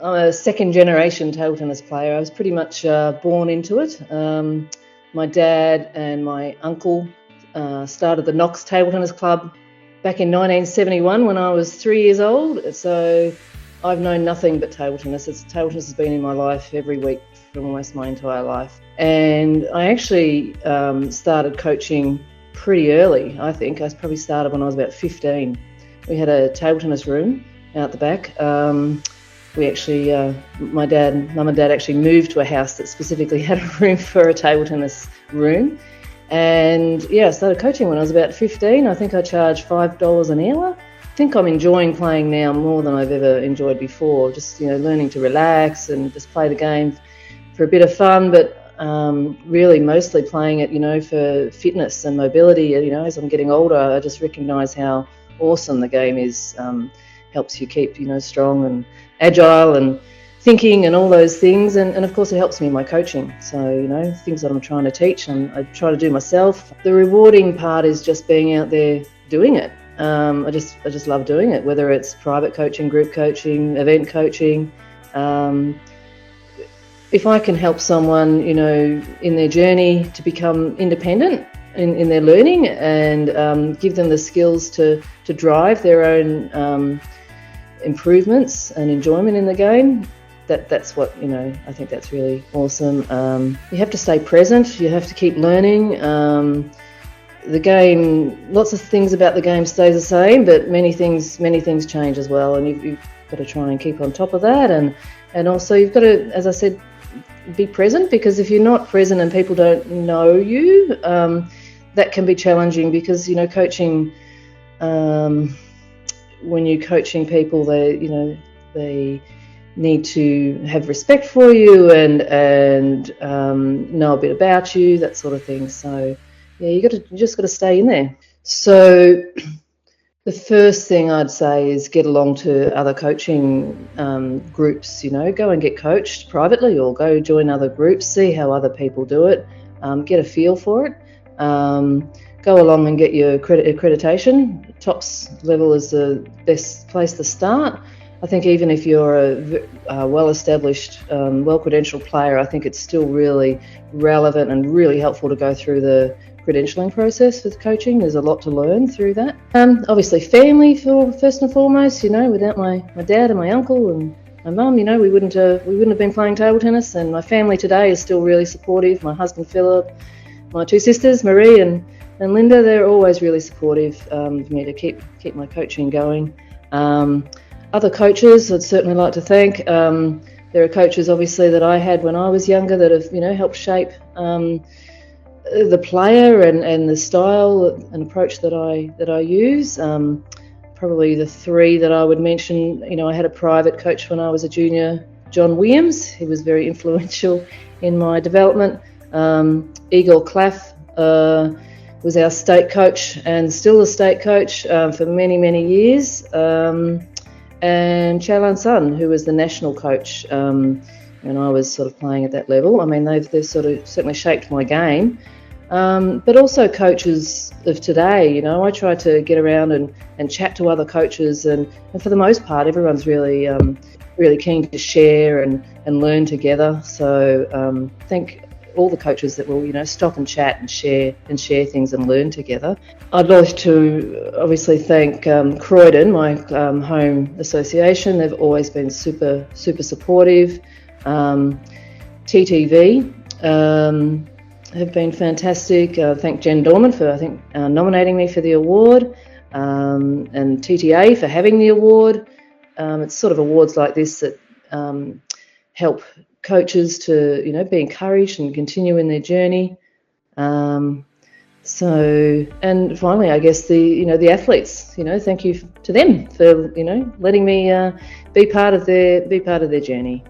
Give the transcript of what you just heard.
I'm a second generation table tennis player. I was pretty much born into it. My dad and my uncle started the Knox Table Tennis Club back in 1971 when I was 3 years old. So I've known nothing but table tennis. Table tennis has been in my life every week for almost my entire life. And I actually started coaching pretty early, I think. I probably started when I was about 15. We had a table tennis room out the back. We actually, mum and dad actually moved to a house that specifically had a room for a table tennis room. And I started coaching when I was about 15. I think I charged $5 an hour. I think I'm enjoying playing now more than I've ever enjoyed before. Just, learning to relax and just play the game for a bit of fun, but really mostly playing it, for fitness and mobility. As I'm getting older, I just recognise how awesome the game is. Helps you keep, strong and agile and thinking and all those things. And of course it helps me in my coaching. So, things that I'm trying to teach and I try to do myself. The rewarding part is just being out there doing it. I just love doing it, whether it's private coaching, group coaching, event coaching. If I can help someone, in their journey to become independent in their learning and give them the skills to drive their own improvements and enjoyment in the game, that's what, I think that's really awesome. You have to stay present. You have to keep learning. The game, lots of things about the game stays the same, but many things change as well, and you've got to try and keep on top of that. And also you've got to, as I said, be present, because if you're not present and people don't know you, that can be challenging, because coaching, when you're coaching people, they need to have respect for you and know a bit about you, that sort of thing. So you just got to stay in there. So the first thing I'd say is get along to other coaching groups. Go and get coached privately or go join other groups, see how other people do it, get a feel for it. Go along and get your accreditation. TOPS level is the best place to start. I think even if you're a well-established, well-credentialed player, I think it's still really relevant and really helpful to go through the credentialing process with coaching. There's a lot to learn through that. Obviously family first and foremost. Without my dad and my uncle and my mum, we wouldn't have been playing table tennis. And my family today is still really supportive. My husband Philip, my two sisters Marie and Linda, they're always really supportive of me to keep my coaching going. Other coaches I'd certainly like to thank. There are coaches obviously that I had when I was younger that have helped shape the player and the style and approach that I use. Probably the three that I would mention, I had a private coach when I was a junior, John Williams. He was very influential in my development. Igor Claff was our state coach and still the state coach for many, many years. And Chalan Sun, who was the national coach when I was sort of playing at that level. I mean, they've sort of certainly shaped my game. But also coaches of today, I try to get around and chat to other coaches, and for the most part, everyone's really keen to share and learn together. So I think all the coaches that will, stop and chat and share things and learn together. I'd like to obviously thank Croydon, my home association. They've always been super, super supportive. TTV have been fantastic. Thank Jen Dorman for, nominating me for the award, and TTA for having the award. It's sort of awards like this that help coaches to, be encouraged and continue in their journey. And finally, I guess the athletes, thank you to them for, letting me be part of their journey.